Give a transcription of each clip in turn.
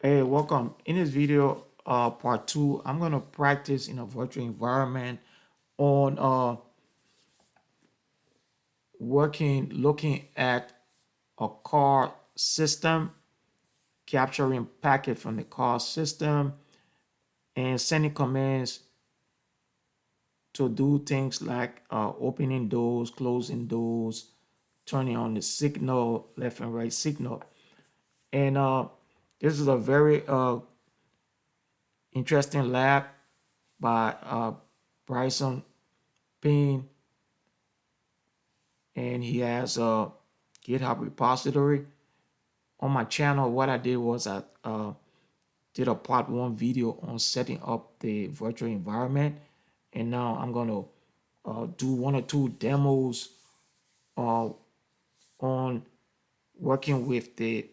Hey, welcome. In this video, part two, I'm gonna practice in a virtual environment on looking at a car system, capturing packet from the car system, and sending commands to do things like opening doors, closing doors, turning on the signal, left and right signal. And this is a very interesting lab by Bryson Payne, and he has a GitHub repository. On my channel, what I did was I did a part one video on setting up the virtual environment, and now I'm gonna do one or two demos uh, on working with the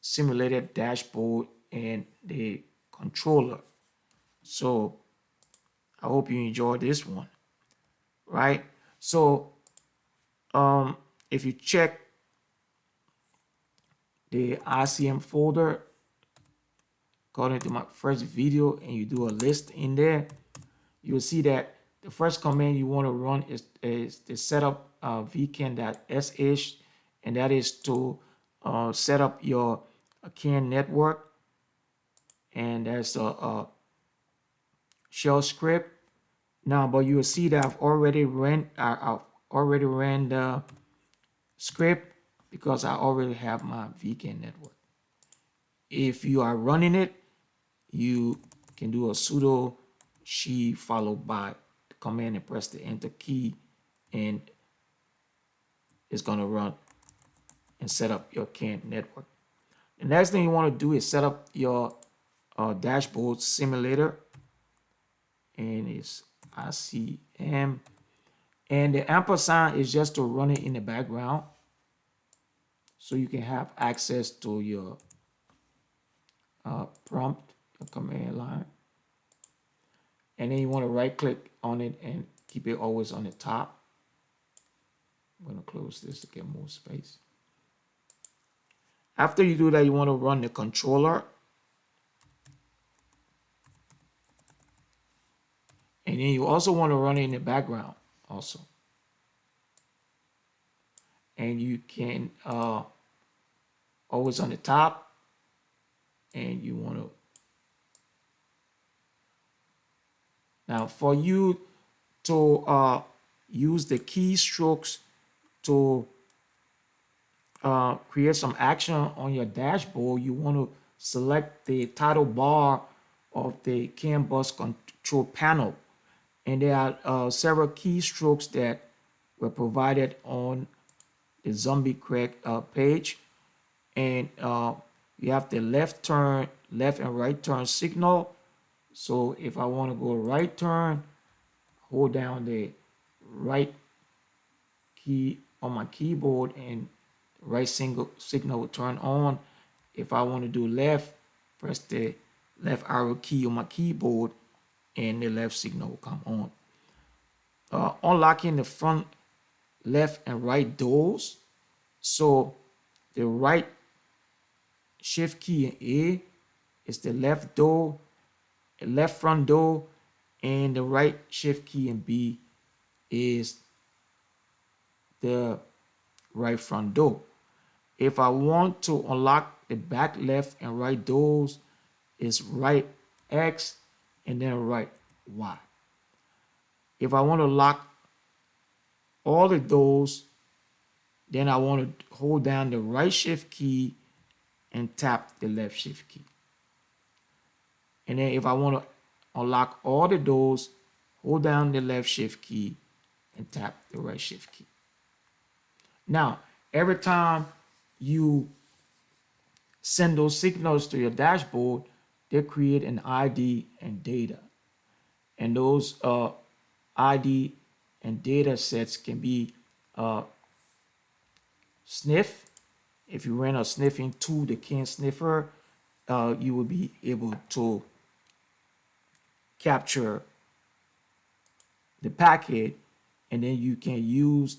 simulated dashboard and the controller. So I hope you enjoy this one, right? So if you check the ICM folder according to my first video and you do a list in there, you'll see that the first command you want to run is the setup vcan.sh, and that is to set up your CAN network, and that's a shell script. Now, but you will see that I've already ran the script because I already have my VCAN network. If you are running it, you can do a sudo she followed by the command and press the enter key, and it's going to run and set up your CAN network. The next thing you want to do is set up your dashboard simulator, and it's ICM, and the ampersand is just to run it in the background so you can have access to your prompt, your command line. And then you want to right click on it and keep it always on the top. I'm going to close this to get more space. After you do that, you want to run the controller. And then you also want to run it in the background also. And you can always on the top, and you want to, now for you to use the keystrokes to create some action on your dashboard, you want to select the title bar of the CAN bus control panel. And there are several keystrokes that were provided on the Zombie Craig page. And you have the left and right turn signal. So if I want to go right turn, hold down the right key on my keyboard and right signal will turn on. If I want to do left, press the left arrow key on my keyboard and the left signal will come on. Unlocking the front left and right doors. So the right shift key in A is the left door, the left front door, and the right shift key in B is the right front door. If I want to unlock the back left and right doors, it's right X and then right Y. If I want to lock all the doors, then I want to hold down the right shift key and tap the left shift key. And then if I want to unlock all the doors, hold down the left shift key and tap the right shift key. Now, every time you send those signals to your dashboard, they create an ID and data. And those ID and data sets can be sniff. If you run a sniffing tool, the CAN sniffer, you will be able to capture the packet, and then you can use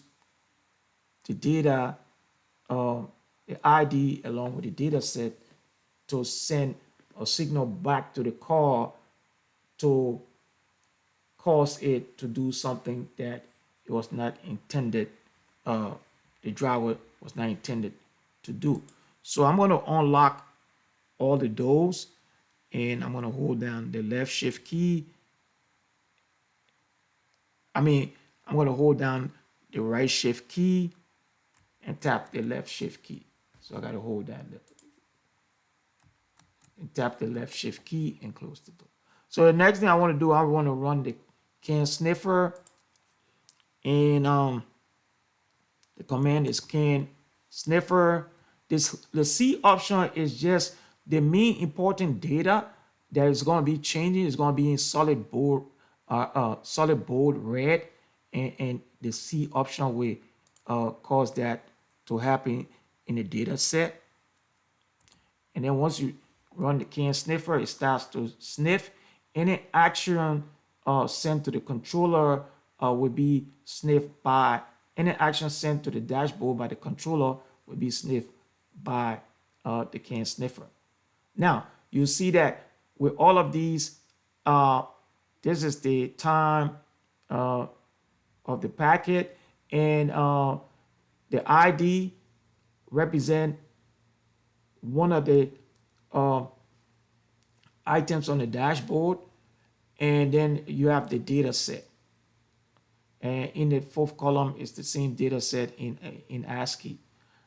the data, the ID along with the data set to send a signal back to the car to cause it to do something that it was not intended, the driver was not intended to do. So I'm going to unlock all the doors, and I'm going to hold down the left shift key. I'm going to hold down the right shift key and tap the left shift key. So I got to hold down and tap the left shift key and close the door. So the next thing I want to do, I want to run the can sniffer, and the command is can sniffer. The C option is just the main important data that is going to be changing. Is going to be in solid bold red, and the C option will cause that to happen in the data set. And then once you run the can sniffer, it starts to sniff. Any action sent to the controller will be sniffed by, any action sent to the dashboard by the controller will be sniffed by the can sniffer. Now, you see that with all of these, this is the time of the packet, and the ID represent one of the items on the dashboard, and then you have the data set. And in the fourth column is the same data set in ASCII.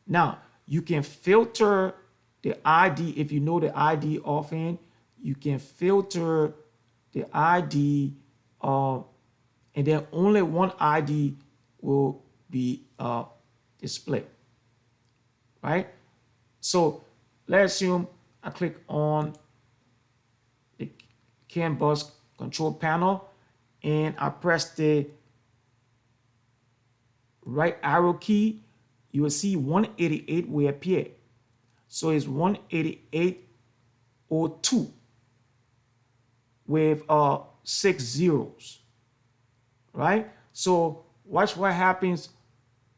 Now, you can filter the ID. If you know the ID offhand, you can filter the ID, and then only one ID will be displayed, right? So let's assume I click on the CAN bus control panel, and I press the right arrow key. You will see 188 will appear. So it's 188.02 with 6 zeros, right? So watch what happens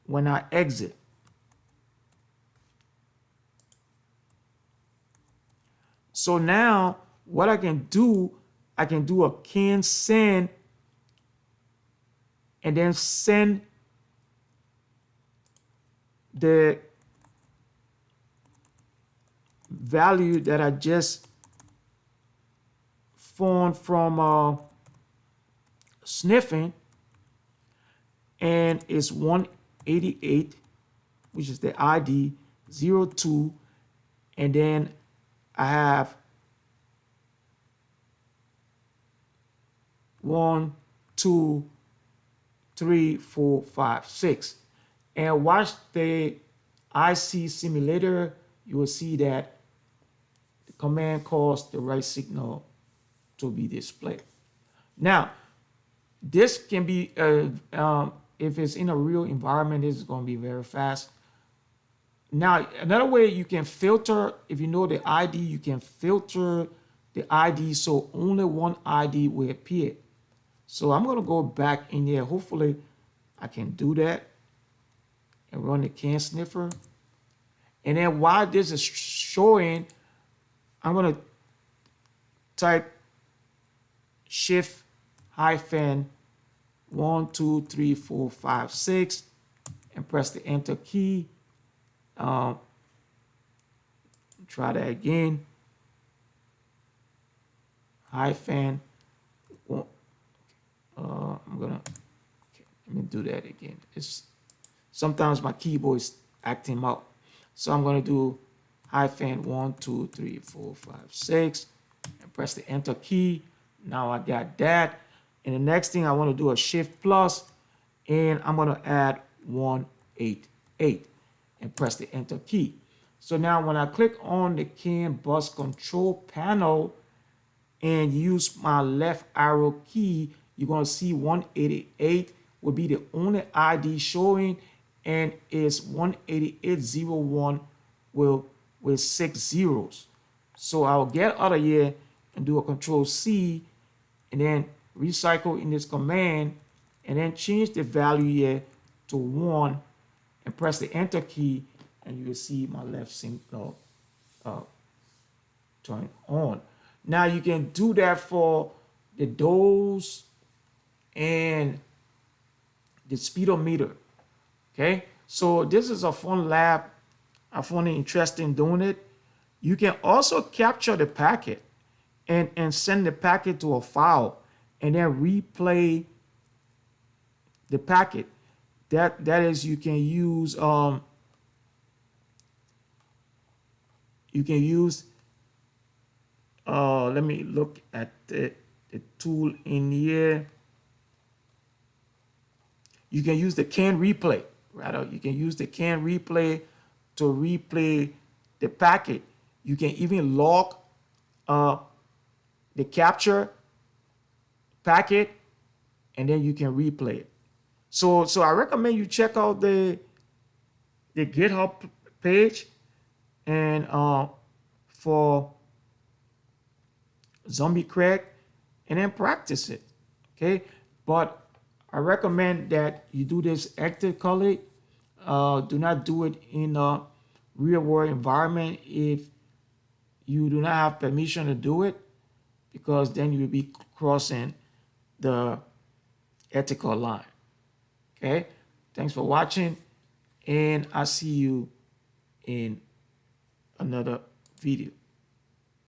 when I exit. So now what I can do a can send, and then send the value that I just found from sniffing, and it's 188, which is the ID 02, and then I have 1, 2, 3, 4, 5, 6. And watch the IC simulator. You will see that the command caused the right signal to be displayed. Now, this can be, if it's in a real environment, this is going to be very fast. Now, another way you can filter, if you know the ID, you can filter the ID so only one ID will appear. So I'm going to go back in here. Hopefully, I can do that and run the can sniffer. And then while this is showing, I'm going to type shift hyphen 1, 2, 3, 4, 5, 6 and press the enter key. Try that again. Hyphen. I'm gonna. Okay, let me do that again. It's sometimes my keyboard is acting out, so I'm gonna do hyphen 1, 2, 3, 4, 5, 6 and press the enter key. Now I got that, and the next thing I want to do a shift plus, and I'm gonna add 188 and press the enter key. So now when I click on the CAN bus control panel and use my left arrow key, you're going to see 188 will be the only ID showing, and it's 188.01 with 6 zeros. So I'll get out of here and do a control C and then recycle in this command, and then change the value here to 1 and press the enter key, and you will see my left signal turn on. Now you can do that for the doors and the speedometer. Okay, so this is a fun lab. I found it interesting doing it. You can also capture the packet and send the packet to a file and then replay the packet. That is, you can use let me look at the tool in here. You can use the can replay, right? You can use the can replay to replay the packet. You can even log the capture packet, and then you can replay it. So I recommend you check out the GitHub page and for Zombie Craig, and then practice it. Okay, but I recommend that you do this ethically. Do not do it in a real world environment if you do not have permission to do it, because then you will be crossing the ethical line. Okay, thanks for watching, and I'll see you in another video.